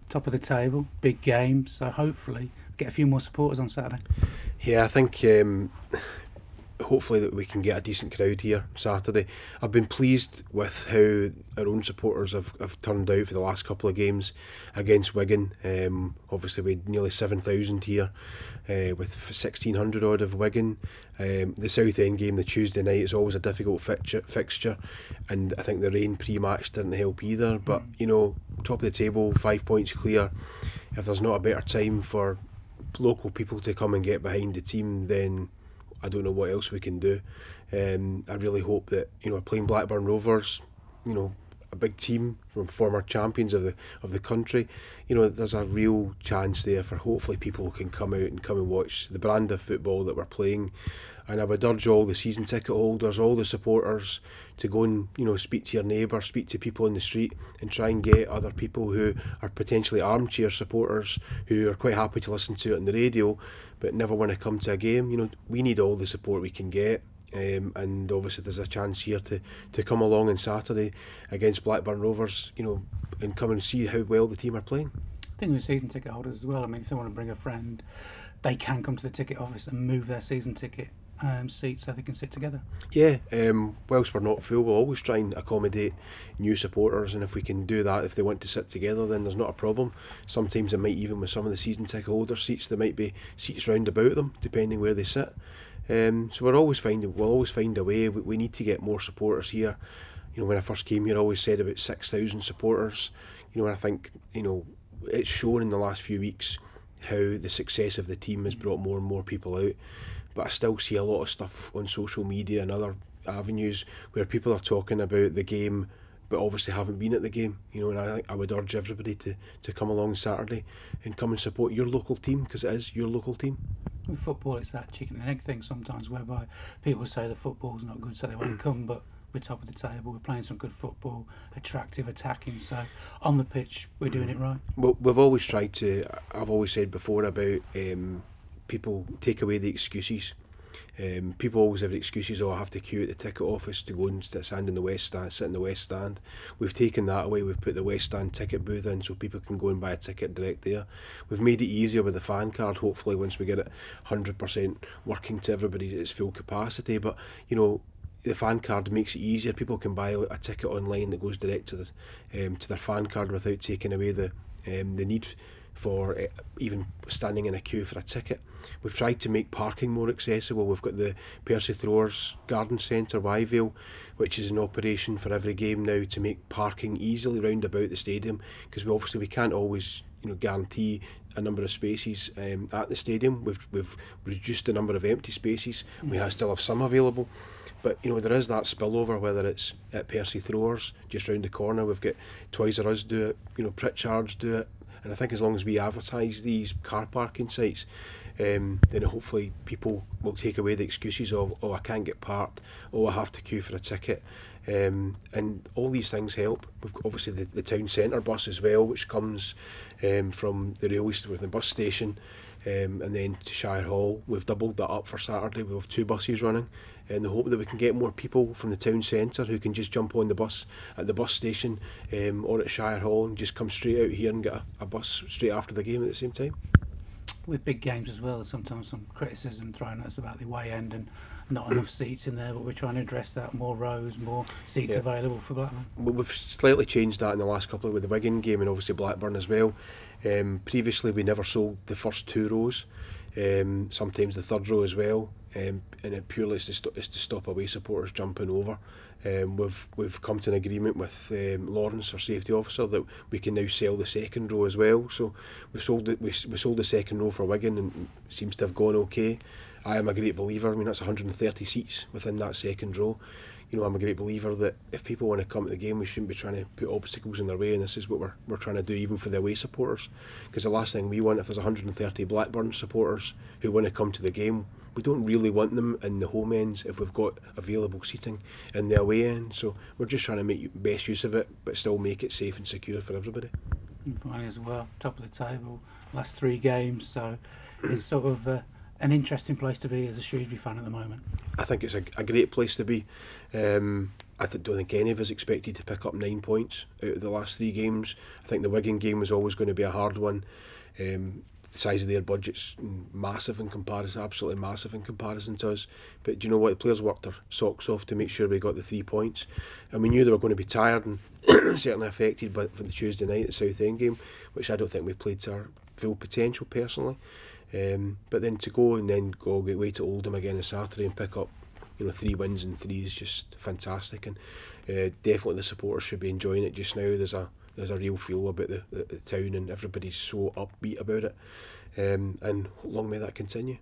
top of the table, big game, so hopefully get a few more supporters on Saturday. Yeah, I think hopefully that we can get a decent crowd here Saturday. I've been pleased with how our own supporters have turned out for the last couple of games against Wigan. Obviously we had nearly 7,000 here, with 1,600 odd of Wigan. The South End game, the Tuesday night, is always a difficult fixture, and I think the rain pre-match didn't help either. But you know, top of the table, 5 points clear. If there's not a better time for local people to come and get behind the team, then I don't know what else we can do. I really hope that, you know, playing Blackburn Rovers, you know, a big team from former champions of the country, you know, there's a real chance there for hopefully people can come out and watch the brand of football that we're playing. And I would urge all the season ticket holders, all the supporters, to go and, you know, speak to your neighbour, speak to people in the street, and try and get other people who are potentially armchair supporters, who are quite happy to listen to it on the radio but never want to come to a game. You know, we need all the support we can get. And obviously there's a chance here to come along on Saturday against Blackburn Rovers, you know, and come and see how well the team are playing. I think with season ticket holders as well, I mean, if they want to bring a friend, they can come to the ticket office and move their season ticket seat so they can sit together. Yeah, whilst we're not full, we'll always try and accommodate new supporters, and if we can do that, if they want to sit together, then there's not a problem. Sometimes it might, even with some of the season ticket holder seats, there might be seats round about them depending where they sit. So we'll always find a way. We need to get more supporters here. You know, when I first came here, I always said about 6,000 supporters. You know, and I think, you know, it's shown in the last few weeks how the success of the team has brought more and more people out. But I still see a lot of stuff on social media and other avenues where people are talking about the game but obviously haven't been at the game. You know, and I think I would urge everybody to come along Saturday and come and support your local team, because it is your local team. With football, it's that chicken and egg thing sometimes, whereby people say the football's not good so they won't come, but we're top of the table, we're playing some good football, attractive, attacking, so on the pitch we're doing it right. Well, we've always tried to, I've always said before about people take away the excuses. People always have excuses. Oh, I have to queue at the ticket office to go and stand in the west stand, sit in the west stand. We've taken that away. We've put the west stand ticket booth in so people can go and buy a ticket direct there. We've made it easier with the fan card. Hopefully, once we get it 100% working to everybody at its full capacity. But you know, the fan card makes it easier. People can buy a ticket online that goes direct to their fan card without taking away the need for even standing in a queue for a ticket. We've tried to make parking more accessible. We've got the Percy Throwers Garden Centre, Wyvale, which is in operation for every game now to make parking easily round about the stadium, because we can't always, you know, guarantee a number of spaces at the stadium. We've reduced the number of empty spaces. We still have some available. But you know, there is that spillover, whether it's at Percy Throwers just round the corner. We've got Toys R Us do it, you know, Pritchard's do it. And I think as long as we advertise these car parking sites, then hopefully people will take away the excuses of, oh, I can't get parked, oh, I have to queue for a ticket. And all these things help. We've got obviously the town centre bus as well, which comes from the railway with the bus station and then to Shire Hall. We've doubled that up for Saturday. We have 2 buses running, in the hope that we can get more people from the town centre who can just jump on the bus at the bus station or at Shire Hall and just come straight out here and get a bus straight after the game at the same time. With big games as well, there's sometimes some criticism thrown at us about the way end and not enough seats in there, but we're trying to address that. More rows, more seats available for Blackburn. We've slightly changed that in the last couple with the Wigan game and obviously Blackburn as well. Previously we never sold the first 2 rows, sometimes the third row as well, and it purely is to stop away supporters jumping over. We've come to an agreement with Lawrence, our safety officer, that we can now sell the second row as well. So we sold the second row for Wigan, and it seems to have gone okay. I am a great believer. I mean, that's 130 seats within that second row. You know, I'm a great believer that if people want to come to the game, we shouldn't be trying to put obstacles in their way, and this is what we're trying to do even for the away supporters. Because the last thing we want, if there's 130 Blackburn supporters who want to come to the game, we don't really want them in the home ends if we've got available seating in the away end. So we're just trying to make best use of it, but still make it safe and secure for everybody. And finally as well, top of the table, last 3 games, so it's sort of an interesting place to be as a Shrewsbury fan at the moment. I think it's a great place to be. don't think any of us expected to pick up 9 points out of the last 3 games. I think the Wigan game was always going to be a hard one. The size of their budget's massive in comparison, absolutely massive in comparison to us. But do you know what? The players worked their socks off to make sure we got the 3 points. And we knew they were going to be tired and certainly affected by for the Tuesday night at Southend game, which I don't think we played to our full potential personally. But then to go get away to Oldham again on Saturday and pick up 3 wins in 3 is just fantastic. And definitely the supporters should be enjoying it just now. There's a real feel about the town, and everybody's so upbeat about it, and long may that continue.